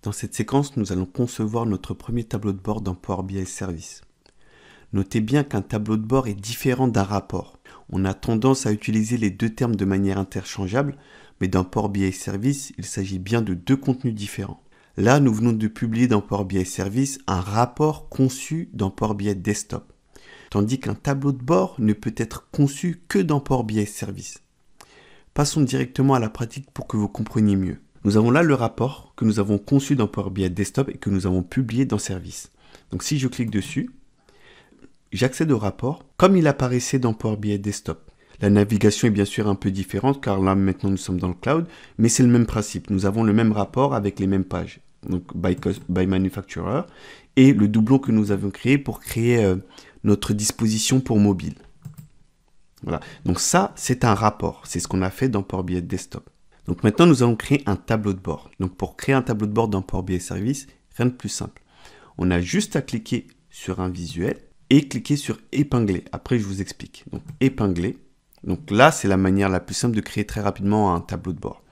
Dans cette séquence, nous allons concevoir notre premier tableau de bord dans Power BI Service. Notez bien qu'un tableau de bord est différent d'un rapport. On a tendance à utiliser les deux termes de manière interchangeable, mais dans Power BI Service, il s'agit bien de deux contenus différents. Là, nous venons de publier dans Power BI Service un rapport conçu dans Power BI Desktop, tandis qu'un tableau de bord ne peut être conçu que dans Power BI Service. Passons directement à la pratique pour que vous compreniez mieux. Nous avons là le rapport que nous avons conçu dans Power BI Desktop et que nous avons publié dans Service. Donc si je clique dessus, j'accède au rapport comme il apparaissait dans Power BI Desktop. La navigation est bien sûr un peu différente car là maintenant nous sommes dans le cloud, mais c'est le même principe. Nous avons le même rapport avec les mêmes pages, donc by Manufacturer, et le doublon que nous avons créé pour créer notre disposition pour mobile. Voilà. Donc ça, c'est un rapport. C'est ce qu'on a fait dans Power BI Desktop. Donc maintenant, nous allons créer un tableau de bord. Donc pour créer un tableau de bord dans Power BI Service, rien de plus simple. On a juste à cliquer sur un visuel et cliquer sur épingler. Après, je vous explique. Donc épingler. Donc là, c'est la manière la plus simple de créer très rapidement un tableau de bord.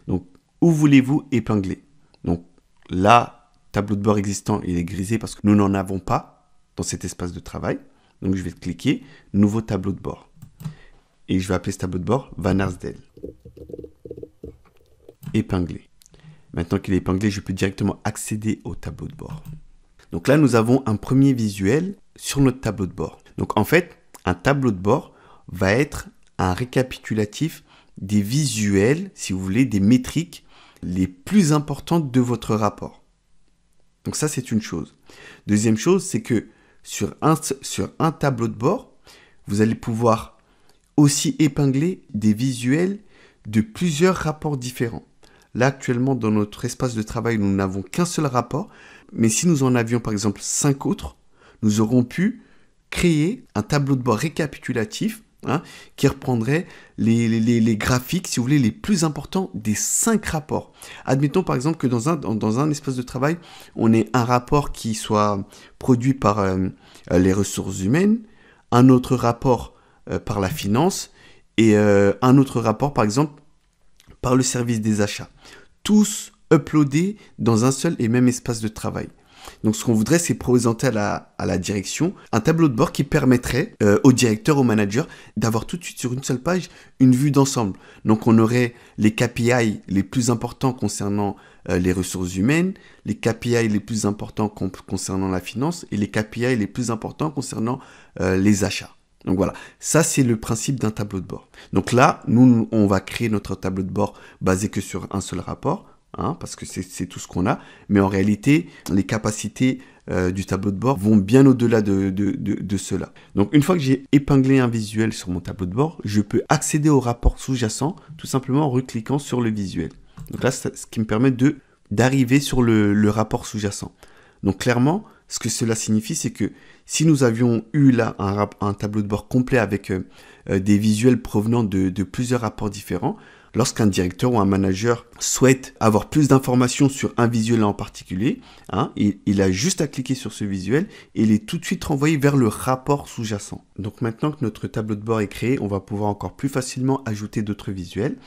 Donc où voulez-vous épingler? Donc là, tableau de bord existant, il est grisé parce que nous n'en avons pas dans cet espace de travail. Donc je vais cliquer nouveau tableau de bord. Et je vais appeler ce tableau de bord Van Arsdale. Épinglé. Maintenant qu'il est épinglé, je peux directement accéder au tableau de bord. Donc là, nous avons un premier visuel sur notre tableau de bord. Donc en fait, un tableau de bord va être un récapitulatif des visuels, si vous voulez, des métriques les plus importantes de votre rapport. Donc ça, c'est une chose. Deuxième chose, c'est que sur un tableau de bord, vous allez pouvoir aussi épingler des visuels de plusieurs rapports différents. Là, actuellement, dans notre espace de travail, nous n'avons qu'un seul rapport. Mais si nous en avions, par exemple, 5 autres, nous aurons pu créer un tableau de bord récapitulatif qui reprendrait les graphiques, si vous voulez, les plus importants des 5 rapports. Admettons, par exemple, que dans un espace de travail, on ait un rapport qui soit produit par les ressources humaines, un autre rapport par la finance et un autre rapport, par exemple, par le service des achats. Tous uploadés dans un seul et même espace de travail. Donc ce qu'on voudrait, c'est présenter à la direction un tableau de bord qui permettrait au directeur, au manager, d'avoir tout de suite sur une seule page une vue d'ensemble. Donc on aurait les KPI les plus importants concernant les ressources humaines, les KPI les plus importants concernant la finance et les KPI les plus importants concernant les achats. Donc voilà, ça c'est le principe d'un tableau de bord. Donc là, nous, on va créer notre tableau de bord basé que sur un seul rapport, parce que c'est tout ce qu'on a. Mais en réalité, les capacités du tableau de bord vont bien au-delà de cela. Donc une fois que j'ai épinglé un visuel sur mon tableau de bord, je peux accéder au rapport sous-jacent tout simplement en recliquant sur le visuel. Donc là, c'est ce qui me permet d'arriver sur le rapport sous-jacent. Donc clairement, ce que cela signifie, c'est que si nous avions eu là un tableau de bord complet avec des visuels provenant de plusieurs rapports différents, lorsqu'un directeur ou un manager souhaite avoir plus d'informations sur un visuel en particulier, il a juste à cliquer sur ce visuel et il est tout de suite renvoyé vers le rapport sous-jacent. Donc maintenant que notre tableau de bord est créé, on va pouvoir encore plus facilement ajouter d'autres visuels.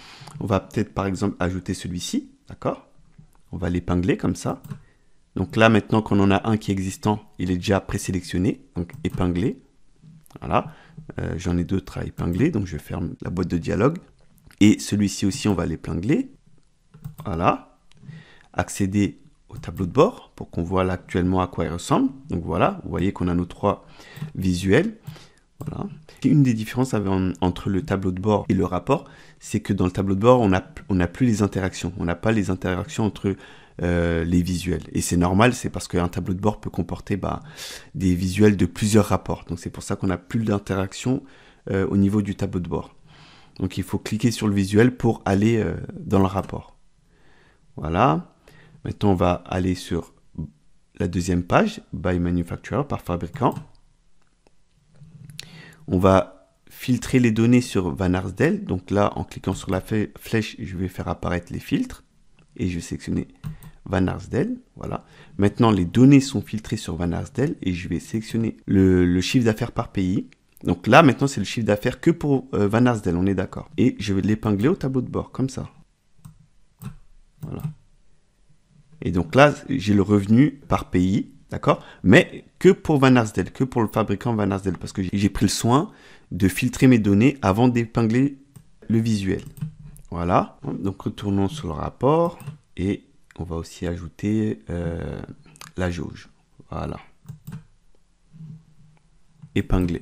On va peut-être par exemple ajouter celui-ci, d'accord? On va l'épingler comme ça. Donc là, maintenant qu'on en a un qui est existant, il est déjà présélectionné, donc épinglé. Voilà, j'en ai d'autres à épingler, donc je ferme la boîte de dialogue. Et celui-ci aussi, on va l'épingler. Voilà, accéder au tableau de bord pour qu'on voit là actuellement à quoi il ressemble. Donc voilà, vous voyez qu'on a nos 3 visuels. Voilà. Une des différences entre le tableau de bord et le rapport, c'est que dans le tableau de bord, on n'a plus les interactions. On n'a pas les interactions entre les visuels. Et c'est normal, c'est parce qu'un tableau de bord peut comporter des visuels de plusieurs rapports. Donc c'est pour ça qu'on n'a plus d'interaction au niveau du tableau de bord. Donc il faut cliquer sur le visuel pour aller dans le rapport. Voilà. Maintenant on va aller sur la deuxième page, by Manufacturer, par fabricant. On va filtrer les données sur Van Arsdale. Donc là, en cliquant sur la flèche, je vais faire apparaître les filtres. Et je vais sélectionner Van Arsdale. Voilà. Maintenant, les données sont filtrées sur Van Arsdale. Et je vais sélectionner le chiffre d'affaires par pays. Donc là, maintenant, c'est le chiffre d'affaires que pour Van Arsdale. On est d'accord. Et je vais l'épingler au tableau de bord, comme ça. Voilà. Et donc là, j'ai le revenu par pays, d'accord? Mais que pour Van Arsdale, que pour le fabricant Van Arsdale, parce que j'ai pris le soin de filtrer mes données avant d'épingler le visuel. Voilà, donc retournons sur le rapport et on va aussi ajouter la jauge. Voilà. Épingler.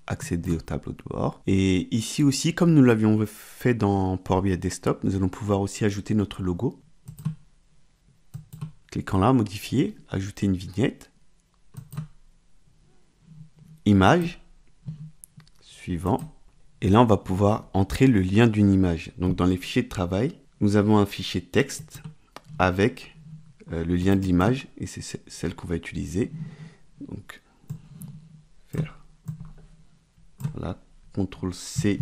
Accéder au tableau de bord. Et ici aussi, comme nous l'avions fait dans Power BI Desktop, nous allons pouvoir aussi ajouter notre logo. Cliquant là, modifier, ajouter une vignette. Image. Suivant. Et là, on va pouvoir entrer le lien d'une image. Donc, dans les fichiers de travail, nous avons un fichier texte avec le lien de l'image. Et c'est celle qu'on va utiliser. Donc, faire. Voilà. CTRL-C.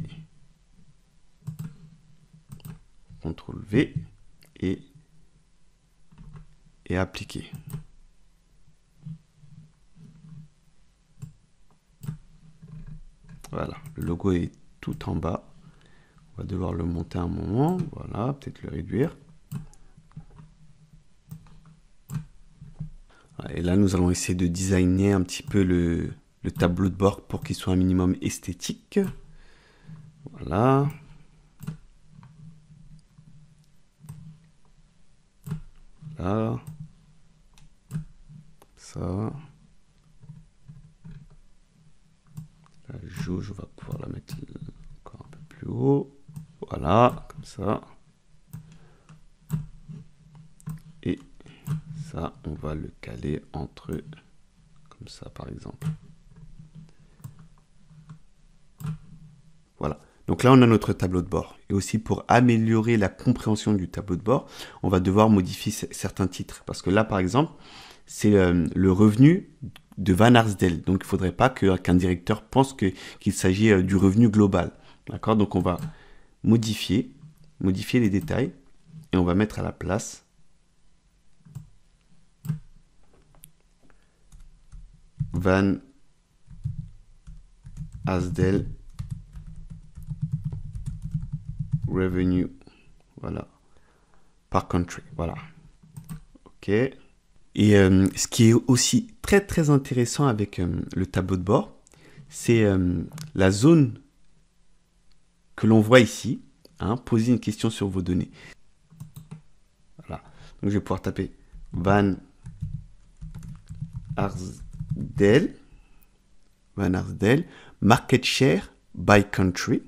CTRL-V. Et appliquer. Voilà. Le logo est tout en bas. On va devoir le monter un moment. Voilà, peut-être le réduire. Et là, nous allons essayer de designer un petit peu le tableau de bord pour qu'il soit un minimum esthétique. Voilà. Là. Ça. La jauge, on va pouvoir la mettre encore un peu plus haut. Voilà, comme ça. Et ça, on va le caler entre eux, comme ça par exemple. Voilà. Donc là, on a notre tableau de bord. Et aussi, pour améliorer la compréhension du tableau de bord, on va devoir modifier certains titres. Parce que là, par exemple, c'est le revenu de Van Arsdale. Donc, il ne faudrait pas qu'un directeur pense qu'il s'agit du revenu global. D'accord? Donc, on va modifier les détails. Et on va mettre à la place Van Arsdale Revenue, voilà, par country, voilà. Ok. Et ce qui est aussi très très intéressant avec le tableau de bord, c'est la zone que l'on voit ici. Hein, poser une question sur vos données. Voilà. Donc je vais pouvoir taper Van Arsdale, market share by country.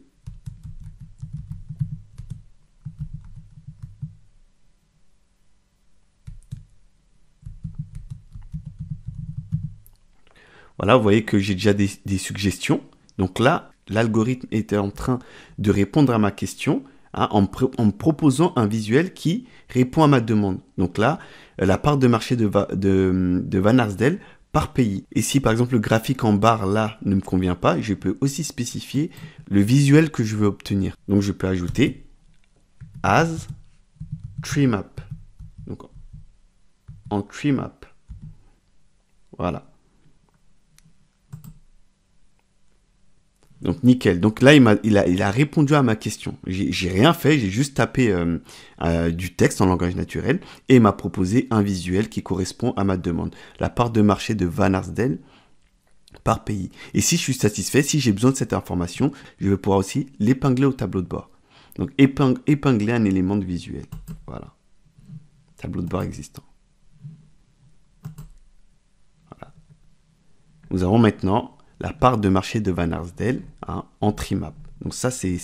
Voilà, vous voyez que j'ai déjà des suggestions. Donc là, l'algorithme était en train de répondre à ma question, hein, en me proposant un visuel qui répond à ma demande. Donc là, la part de marché de Van Arsdale par pays. Et si par exemple le graphique en barre là ne me convient pas, je peux aussi spécifier le visuel que je veux obtenir. Donc je peux ajouter as tree map. Donc en tree map. Voilà. Donc nickel. Donc là, il a répondu à ma question. J'ai rien fait, j'ai juste tapé du texte en langage naturel et il m'a proposé un visuel qui correspond à ma demande. La part de marché de Van Arsdale par pays. Et si je suis satisfait, si j'ai besoin de cette information, je vais pouvoir aussi l'épingler au tableau de bord. Donc épingler un élément de visuel. Voilà. Tableau de bord existant. Voilà. Nous avons maintenant la part de marché de Van Arsdale, hein, en trimap. Donc ça, c'est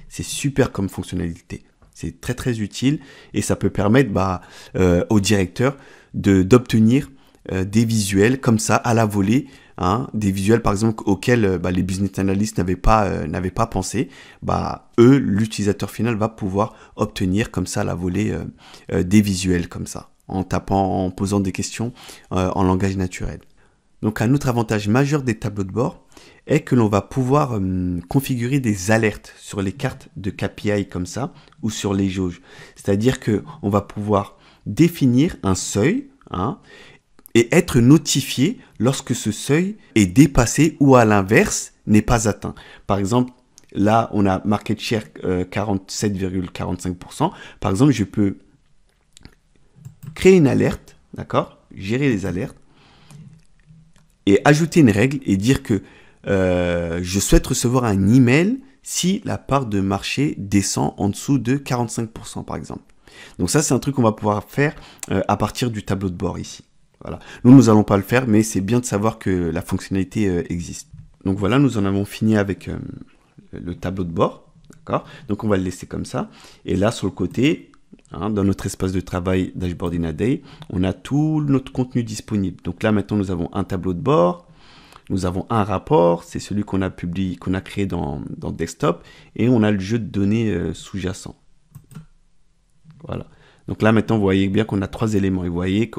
super comme fonctionnalité. C'est très très utile et ça peut permettre au directeur d'obtenir des visuels comme ça à la volée, hein, des visuels par exemple auxquels les business analysts n'avaient pas pensé. Eux, l'utilisateur final va pouvoir obtenir comme ça à la volée des visuels comme ça, en posant des questions en langage naturel. Donc un autre avantage majeur des tableaux de bord est que l'on va pouvoir configurer des alertes sur les cartes de KPI comme ça ou sur les jauges. C'est-à-dire qu'on va pouvoir définir un seuil, hein, et être notifié lorsque ce seuil est dépassé ou à l'inverse n'est pas atteint. Par exemple, là on a market share 47,45%. Par exemple, je peux créer une alerte, d'accord? Gérer les alertes et ajouter une règle et dire que je souhaite recevoir un email si la part de marché descend en dessous de 45% par exemple. Donc ça, c'est un truc qu'on va pouvoir faire à partir du tableau de bord ici. Voilà. Nous n'allons pas le faire, mais c'est bien de savoir que la fonctionnalité existe. Donc voilà, nous en avons fini avec le tableau de bord. D'accord ? Donc on va le laisser comme ça. Et là, sur le côté, dans notre espace de travail Dashboarding a Day, on a tout notre contenu disponible. Donc là, maintenant, nous avons un tableau de bord. Nous avons un rapport, c'est celui qu'on a publié, qu'on a créé dans Desktop, et on a le jeu de données sous-jacent. Voilà. Donc là, maintenant, vous voyez bien qu'on a 3 éléments. Et vous voyez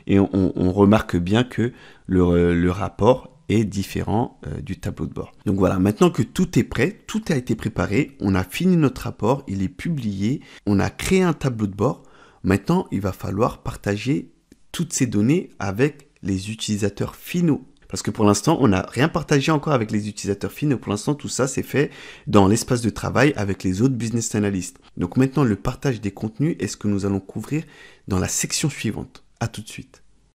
on remarque bien que le rapport est différent du tableau de bord. Donc voilà, maintenant que tout est prêt, tout a été préparé, on a fini notre rapport, il est publié, on a créé un tableau de bord. Maintenant, il va falloir partager toutes ces données avec les utilisateurs finaux. Parce que pour l'instant, on n'a rien partagé encore avec les utilisateurs finaux. Pour l'instant, tout ça, c'est fait dans l'espace de travail avec les autres business analysts. Donc maintenant, le partage des contenus est ce que nous allons couvrir dans la section suivante. À tout de suite.